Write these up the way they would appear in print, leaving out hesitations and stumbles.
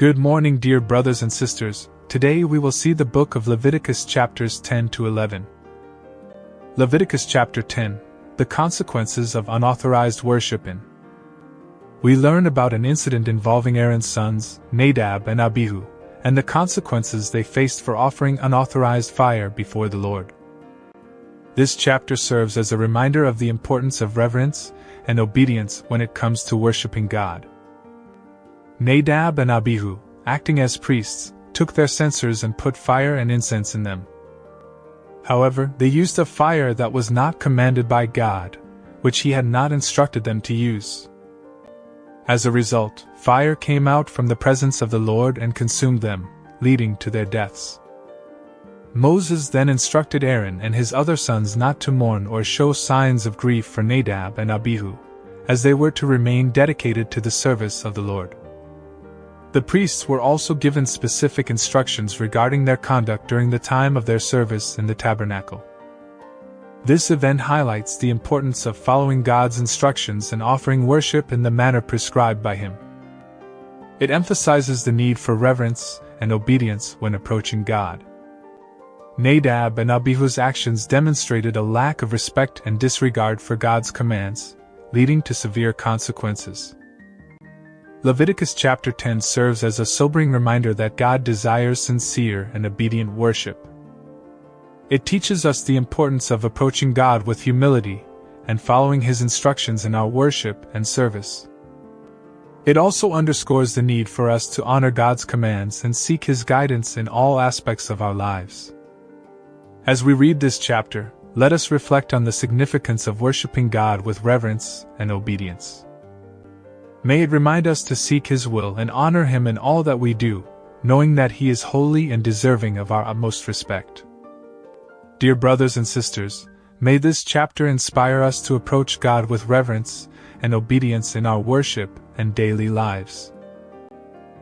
Good morning, dear brothers and sisters. Today we will see the book of Leviticus chapters 10 to 11. Leviticus chapter 10, the consequences of unauthorized worship. We learn about an incident involving Aaron's sons, Nadab and Abihu, and the consequences they faced for offering unauthorized fire before the Lord. This chapter serves as a reminder of the importance of reverence and obedience when it comes to worshiping God. Nadab and Abihu, acting as priests, took their censers and put fire and incense in them. However, they used a fire that was not commanded by God, which He had not instructed them to use. As a result, fire came out from the presence of the Lord and consumed them, leading to their deaths. Moses then instructed Aaron and his other sons not to mourn or show signs of grief for Nadab and Abihu, as they were to remain dedicated to the service of the Lord. The priests were also given specific instructions regarding their conduct during the time of their service in the tabernacle. This event highlights the importance of following God's instructions and offering worship in the manner prescribed by Him. It emphasizes the need for reverence and obedience when approaching God. Nadab and Abihu's actions demonstrated a lack of respect and disregard for God's commands, leading to severe consequences. Leviticus chapter 10 serves as a sobering reminder that God desires sincere and obedient worship. It teaches us the importance of approaching God with humility and following His instructions in our worship and service. It also underscores the need for us to honor God's commands and seek His guidance in all aspects of our lives. As we read this chapter, let us reflect on the significance of worshiping God with reverence and obedience. May it remind us to seek His will and honor Him in all that we do, knowing that He is holy and deserving of our utmost respect. Dear brothers and sisters, may this chapter inspire us to approach God with reverence and obedience in our worship and daily lives.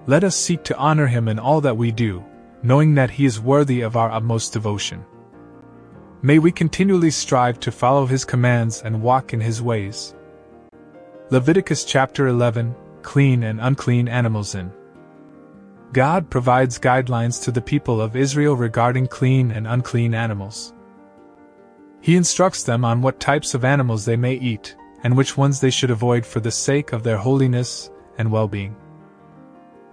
Let us seek to honor Him in all that we do, knowing that He is worthy of our utmost devotion. May we continually strive to follow His commands and walk in His ways. Leviticus chapter 11, Clean and Unclean Animals. God provides guidelines to the people of Israel regarding clean and unclean animals. He instructs them on what types of animals they may eat, and which ones they should avoid for the sake of their holiness and well-being.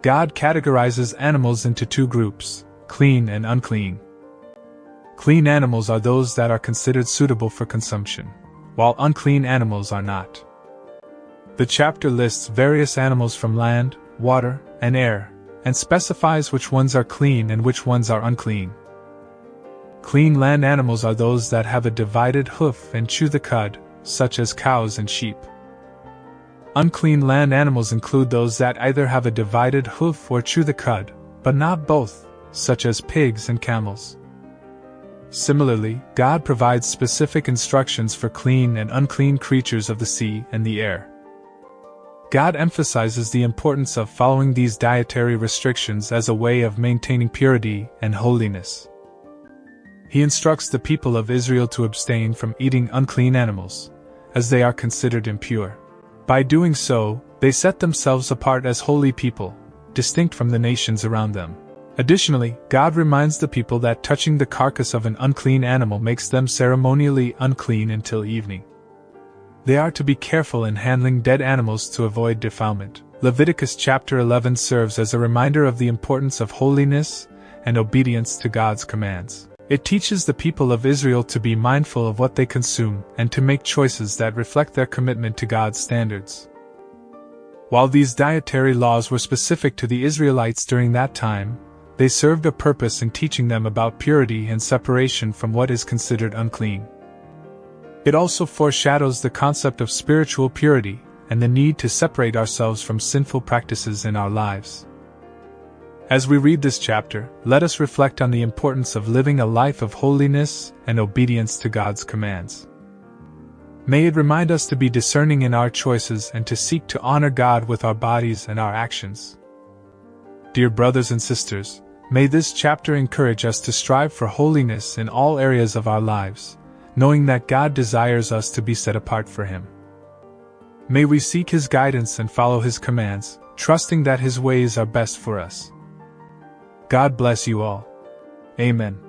God categorizes animals into two groups, clean and unclean. Clean animals are those that are considered suitable for consumption, while unclean animals are not. The chapter lists various animals from land, water, and air, and specifies which ones are clean and which ones are unclean. Clean land animals are those that have a divided hoof and chew the cud, such as cows and sheep. Unclean land animals include those that either have a divided hoof or chew the cud, but not both, such as pigs and camels. Similarly, God provides specific instructions for clean and unclean creatures of the sea and the air. God emphasizes the importance of following these dietary restrictions as a way of maintaining purity and holiness. He instructs the people of Israel to abstain from eating unclean animals, as they are considered impure. By doing so, they set themselves apart as holy people, distinct from the nations around them. Additionally, God reminds the people that touching the carcass of an unclean animal makes them ceremonially unclean until evening. They are to be careful in handling dead animals to avoid defilement. Leviticus chapter 11 serves as a reminder of the importance of holiness and obedience to God's commands. It teaches the people of Israel to be mindful of what they consume and to make choices that reflect their commitment to God's standards. While these dietary laws were specific to the Israelites during that time, they served a purpose in teaching them about purity and separation from what is considered unclean. It also foreshadows the concept of spiritual purity and the need to separate ourselves from sinful practices in our lives. As we read this chapter, let us reflect on the importance of living a life of holiness and obedience to God's commands. May it remind us to be discerning in our choices and to seek to honor God with our bodies and our actions. Dear brothers and sisters, may this chapter encourage us to strive for holiness in all areas of our lives, knowing that God desires us to be set apart for Him. May we seek His guidance and follow His commands, trusting that His ways are best for us. God bless you all. Amen.